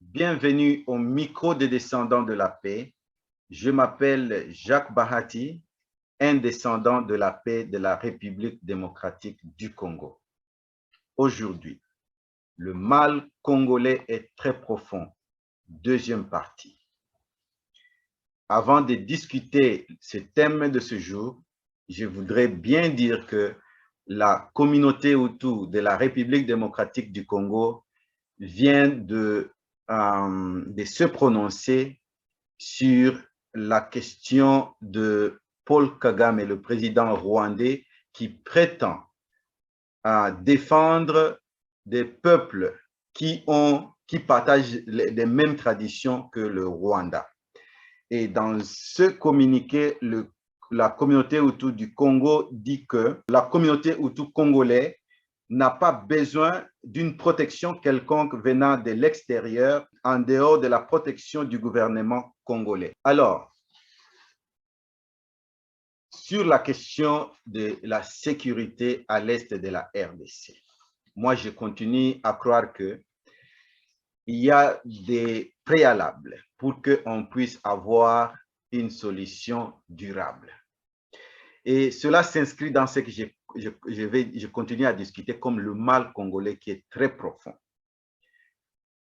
Bienvenue au micro des descendants de la paix. Je m'appelle Jacques Bahati, un descendant de la paix de la République démocratique du Congo. Aujourd'hui, le mal congolais est très profond. Deuxième partie. Avant de discuter ce thème de ce jour, je voudrais bien dire que la communauté Hutu de la République démocratique du Congo vient de se prononcer sur la question de Paul Kagame, le président rwandais, qui prétend défendre des peuples qui partagent les mêmes traditions que le Rwanda. Et dans ce communiqué, la communauté Hutu du Congo dit que la communauté Hutu congolaise n'a pas besoin d'une protection quelconque venant de l'extérieur en dehors de la protection du gouvernement congolais. Alors, sur la question de la sécurité à l'est de la RDC, moi, je continue à croire qu'il y a des préalables pour qu'on puisse avoir une solution durable. Et cela s'inscrit dans ce que je continue à discuter comme le mal congolais qui est très profond.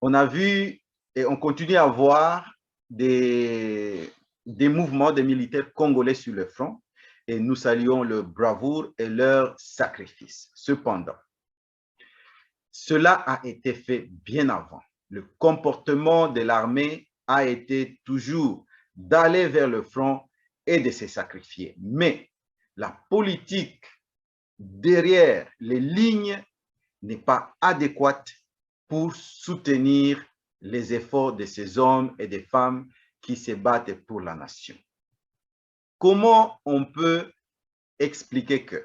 On a vu et on continue à voir des mouvements de militaires congolais sur le front et nous saluons leur bravoure et leur sacrifice. Cependant, cela a été fait bien avant. Le comportement de l'armée a été toujours d'aller vers le front et de se sacrifier. Mais la politique derrière les lignes n'est pas adéquate pour soutenir les efforts de ces hommes et des femmes qui se battent pour la nation. Comment on peut expliquer que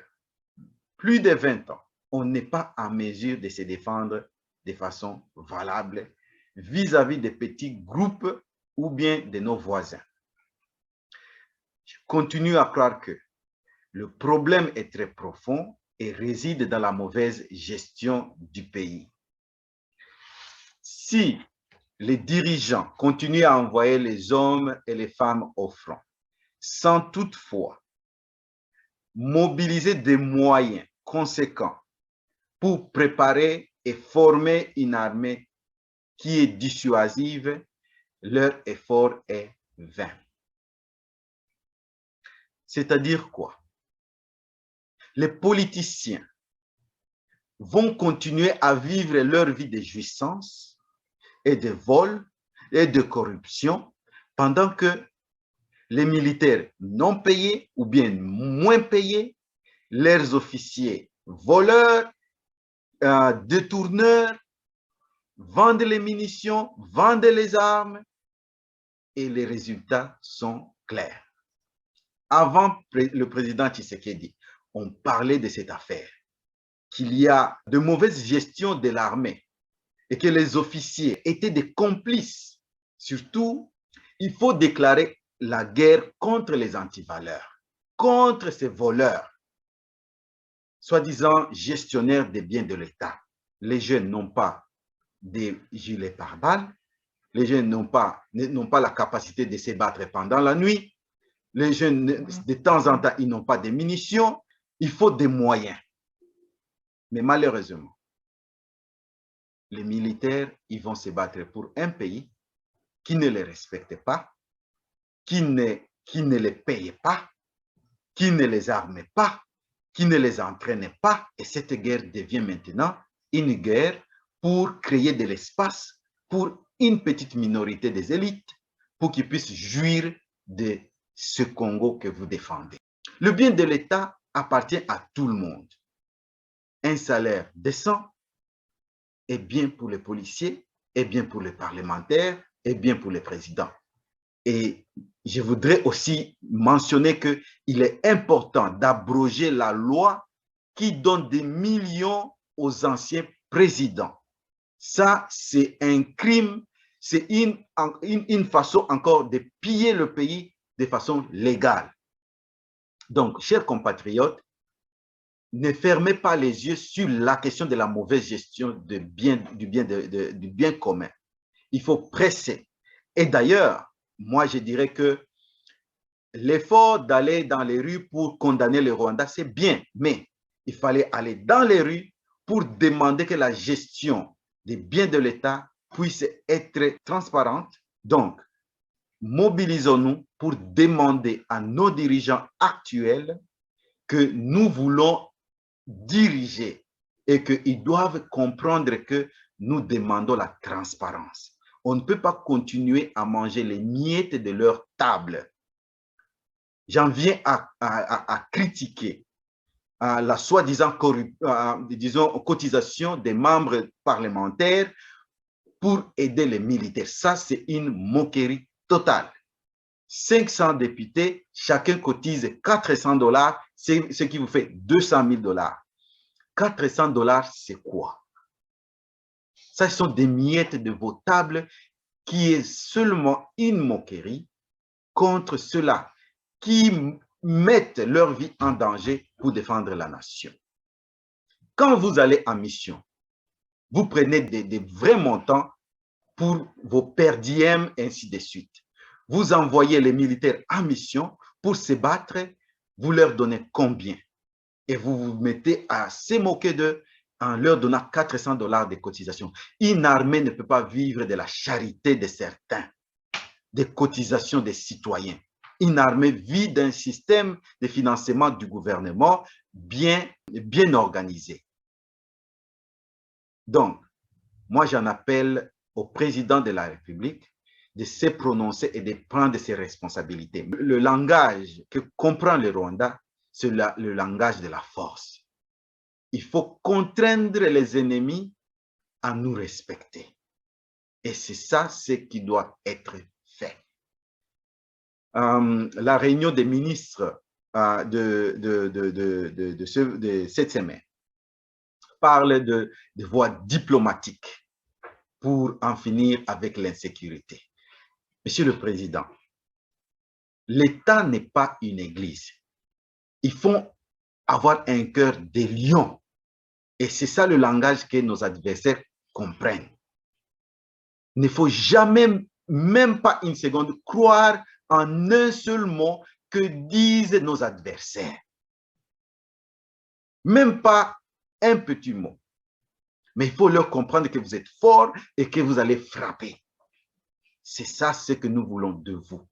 plus de 20 ans, on n'est pas en mesure de se défendre de façon valable vis-à-vis des petits groupes ou bien de nos voisins? Je continue à croire que le problème est très profond et réside dans la mauvaise gestion du pays. Si les dirigeants continuent à envoyer les hommes et les femmes au front, sans toutefois mobiliser des moyens conséquents pour préparer et former une armée qui est dissuasive, leur effort est vain. C'est-à-dire quoi? Les politiciens vont continuer à vivre leur vie de jouissance et de vol et de corruption pendant que les militaires non payés ou bien moins payés, leurs officiers voleurs, détourneurs, vendent les munitions, vendent les armes et les résultats sont clairs. Avant le président Tshisekedi, on parlait de cette affaire, qu'il y a de mauvaises gestions de l'armée et que les officiers étaient des complices. Surtout, il faut déclarer la guerre contre les antivaleurs, contre ces voleurs, soi-disant gestionnaires des biens de l'État. Les jeunes n'ont pas des gilets pare-balles, les jeunes n'ont pas la capacité de se battre pendant la nuit, les jeunes, de temps en temps, ils n'ont pas de munitions, il faut des moyens. Mais malheureusement, les militaires, ils vont se battre pour un pays qui ne les respecte pas, qui ne les paye pas, qui ne les arme pas, qui ne les entraîne pas. Et cette guerre devient maintenant une guerre pour créer de l'espace pour une petite minorité des élites, pour qu'ils puissent jouir de ce Congo que vous défendez. Le bien de l'État appartient à tout le monde. Un salaire décent est bien pour les policiers, est bien pour les parlementaires, est bien pour les présidents. Et je voudrais aussi mentionner qu'il est important d'abroger la loi qui donne des millions aux anciens présidents. Ça, c'est un crime, c'est une façon encore de piller le pays de façon légale. Donc, chers compatriotes, ne fermez pas les yeux sur la question de la mauvaise gestion du bien commun. Il faut presser. Et d'ailleurs, moi, je dirais que l'effort d'aller dans les rues pour condamner le Rwanda, c'est bien, mais il fallait aller dans les rues pour demander que la gestion des biens de l'État puisse être transparente. Donc, mobilisons-nous pour demander à nos dirigeants actuels que nous voulons diriger et qu'ils doivent comprendre que nous demandons la transparence. On ne peut pas continuer à manger les miettes de leur table. J'en viens à critiquer la soi-disant cotisation des membres parlementaires pour aider les militaires. Ça, c'est une moquerie totale. 500 députés, chacun cotise 400 $, c'est ce qui vous fait 200 000 $. 400 $, c'est quoi? Ça, ce sont des miettes de vos tables qui est seulement une moquerie contre ceux-là qui mettent leur vie en danger pour défendre la nation. Quand vous allez en mission, vous prenez des vrais montants pour vos per diem, ainsi de suite. Vous envoyez les militaires en mission pour se battre, vous leur donnez combien? Et vous vous mettez à se moquer d'eux en leur donnant 400 $ de cotisation. Une armée ne peut pas vivre de la charité de certains, des cotisations des citoyens. Une armée vit d'un système de financement du gouvernement bien organisé. Donc, moi, j'en appelle au président de la République de se prononcer et de prendre ses responsabilités. Le langage que comprend le Rwanda, c'est le langage de la force. Il faut contraindre les ennemis à nous respecter. Et c'est ça ce qui doit être fait. La réunion des ministres de cette semaine parle de voies diplomatiques pour en finir avec l'insécurité. Monsieur le Président, l'État n'est pas une église. Il faut avoir un cœur de lion. Et c'est ça le langage que nos adversaires comprennent. Il ne faut jamais, même pas une seconde, croire en un seul mot que disent nos adversaires. Même pas un petit mot. Mais il faut leur comprendre que vous êtes fort et que vous allez frapper. C'est ça ce que nous voulons de vous.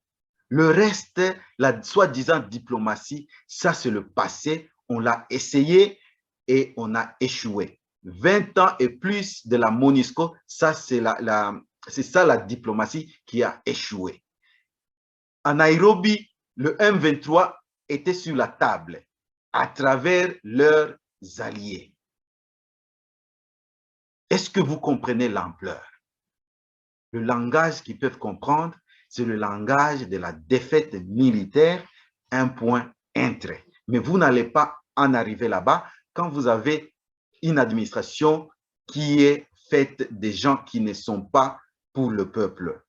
Le reste, la soi-disant diplomatie, ça c'est le passé. On l'a essayé et on a échoué. 20 ans et plus de la MONUSCO, ça c'est ça la diplomatie qui a échoué. À Nairobi, le M23 était sur la table à travers leurs alliés. Est-ce que vous comprenez l'ampleur? Le langage qu'ils peuvent comprendre, c'est le langage de la défaite militaire, un point, un trait. Mais vous n'allez pas en arriver là-bas quand vous avez une administration qui est faite des gens qui ne sont pas pour le peuple,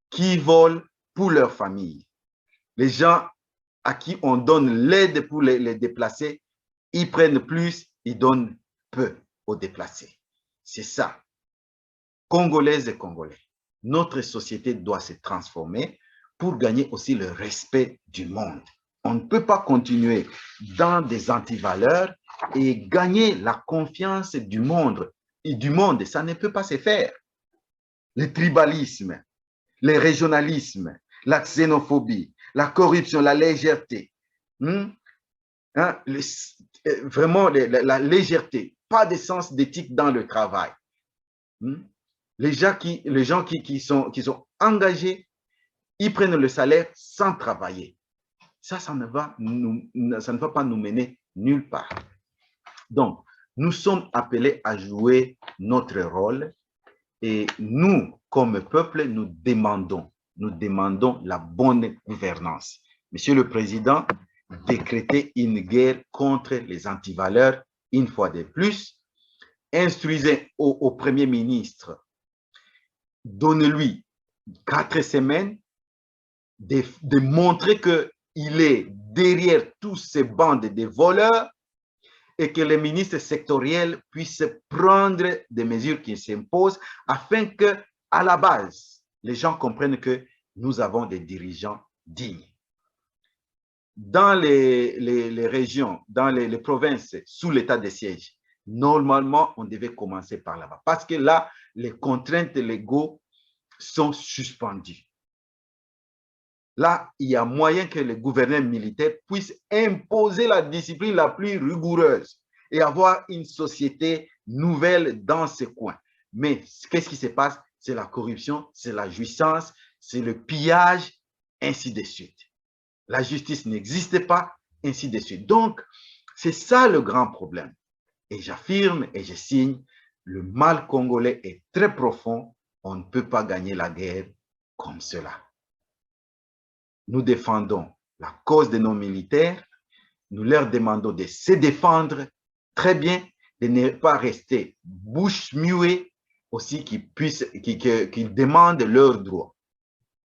qui volent pour leur famille. Les gens à qui on donne l'aide pour les déplacer, ils prennent plus, ils donnent peu aux déplacés. C'est ça. Congolaises et Congolais, notre société doit se transformer pour gagner aussi le respect du monde. On ne peut pas continuer dans des antivaleurs et gagner la confiance du monde. Et du monde, ça ne peut pas se faire. Le tribalisme, le régionalisme, la xénophobie, la corruption, la légèreté. Vraiment, la légèreté, pas de sens d'éthique dans le travail. Les gens qui sont engagés, ils prennent le salaire sans travailler. Ça ne va pas nous mener nulle part. Donc, nous sommes appelés à jouer notre rôle et nous, comme peuple, nous demandons la bonne gouvernance. Monsieur le Président, décrétez une guerre contre les antivaleurs une fois de plus. Instruisez au Premier ministre, donnez-lui 4 semaines de montrer qu'il est derrière tous ces bandes de voleurs et que les ministres sectoriels puissent prendre des mesures qui s'imposent afin que, à la base, les gens comprennent que nous avons des dirigeants dignes. Dans les régions, dans les provinces sous l'état de siège, normalement, on devait commencer par là-bas. Parce que là, les contraintes légaux sont suspendues. Là, il y a moyen que les gouverneurs militaires puissent imposer la discipline la plus rigoureuse et avoir une société nouvelle dans ce coin. Mais qu'est-ce qui se passe? C'est la corruption, c'est la jouissance, c'est le pillage, ainsi de suite. La justice n'existe pas, ainsi de suite. Donc, c'est ça le grand problème. Et j'affirme et je signe, le mal congolais est très profond. On ne peut pas gagner la guerre comme cela. Nous défendons la cause de nos militaires. Nous leur demandons de se défendre très bien, de ne pas rester bouche muée, aussi qu'ils demandent leurs droits.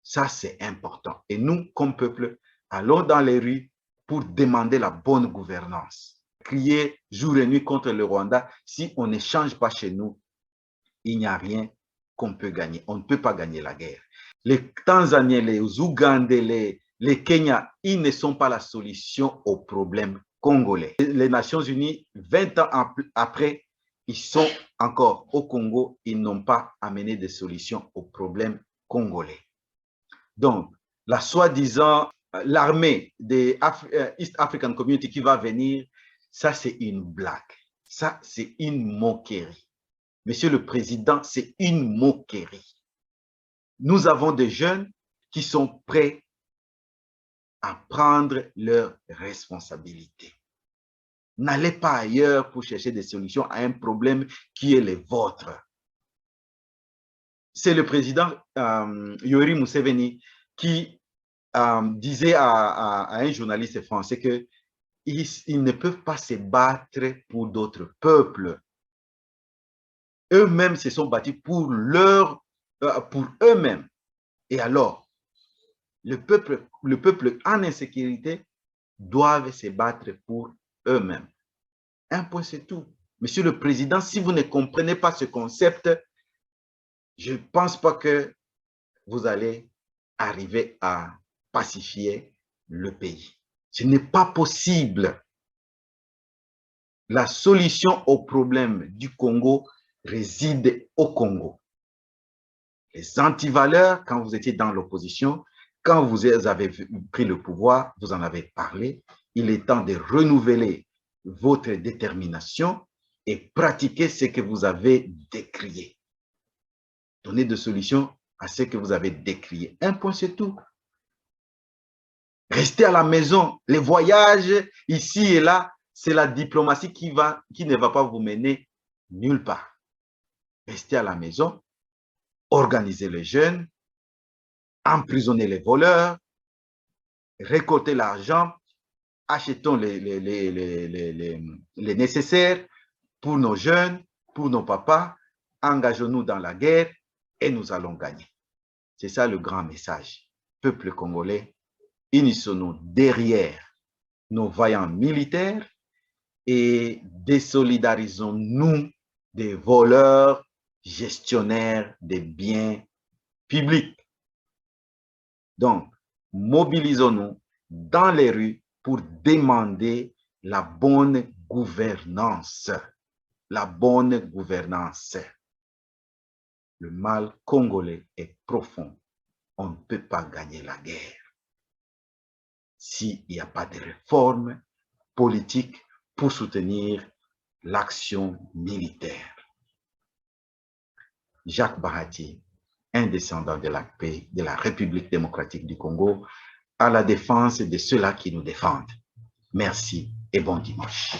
Ça, c'est important. Et nous, comme peuple, allons dans les rues pour demander la bonne gouvernance. Crier jour et nuit contre le Rwanda, si on ne change pas chez nous, il n'y a rien qu'on peut gagner. On ne peut pas gagner la guerre. Les Tanzaniens, les Ougandais, les Kenyans, ils ne sont pas la solution au problème congolais. Les Nations Unies, 20 ans après, ils sont encore au Congo, ils n'ont pas amené de solution au problème congolais. Donc, la soi-disant, l'armée des East African Community qui va venir, ça c'est une blague. Ça c'est une moquerie. Monsieur le Président, c'est une moquerie. Nous avons des jeunes qui sont prêts à prendre leurs responsabilités. N'allez pas ailleurs pour chercher des solutions à un problème qui est le vôtre. C'est le président Yoweri Museveni qui disait à un journaliste français qu'ils ne peuvent pas se battre pour d'autres peuples. Eux-mêmes se sont battus pour eux-mêmes. Et alors, le peuple en insécurité doivent se battre pour eux-mêmes. Un point, c'est tout. Monsieur le Président, si vous ne comprenez pas ce concept, je ne pense pas que vous allez arriver à pacifier le pays. Ce n'est pas possible. La solution au problème du Congo réside au Congo. Les antivaleurs, quand vous étiez dans l'opposition, quand vous avez pris le pouvoir, vous en avez parlé, il est temps de renouveler votre détermination et pratiquer ce que vous avez décrié. Donner des solutions à ce que vous avez décrié. Un point, c'est tout. Restez à la maison. Les voyages ici et là, c'est la diplomatie qui ne va pas vous mener nulle part. Restez à la maison, organisez les jeunes, emprisonnez les voleurs, récoltez l'argent, achetons les nécessaires pour nos jeunes, pour nos papas, engageons-nous dans la guerre et nous allons gagner. C'est ça le grand message. Peuple congolais, unissons-nous derrière nos vaillants militaires et désolidarisons-nous des voleurs gestionnaires des biens publics. Donc, mobilisons-nous dans les rues pour demander la bonne gouvernance. La bonne gouvernance. Le mal congolais est profond. On ne peut pas gagner la guerre s'il n'y a pas de réforme politique pour soutenir l'action militaire. Jacques Bahati, un descendant de la paix de la République démocratique du Congo, à la défense de ceux-là qui nous défendent. Merci et bon dimanche.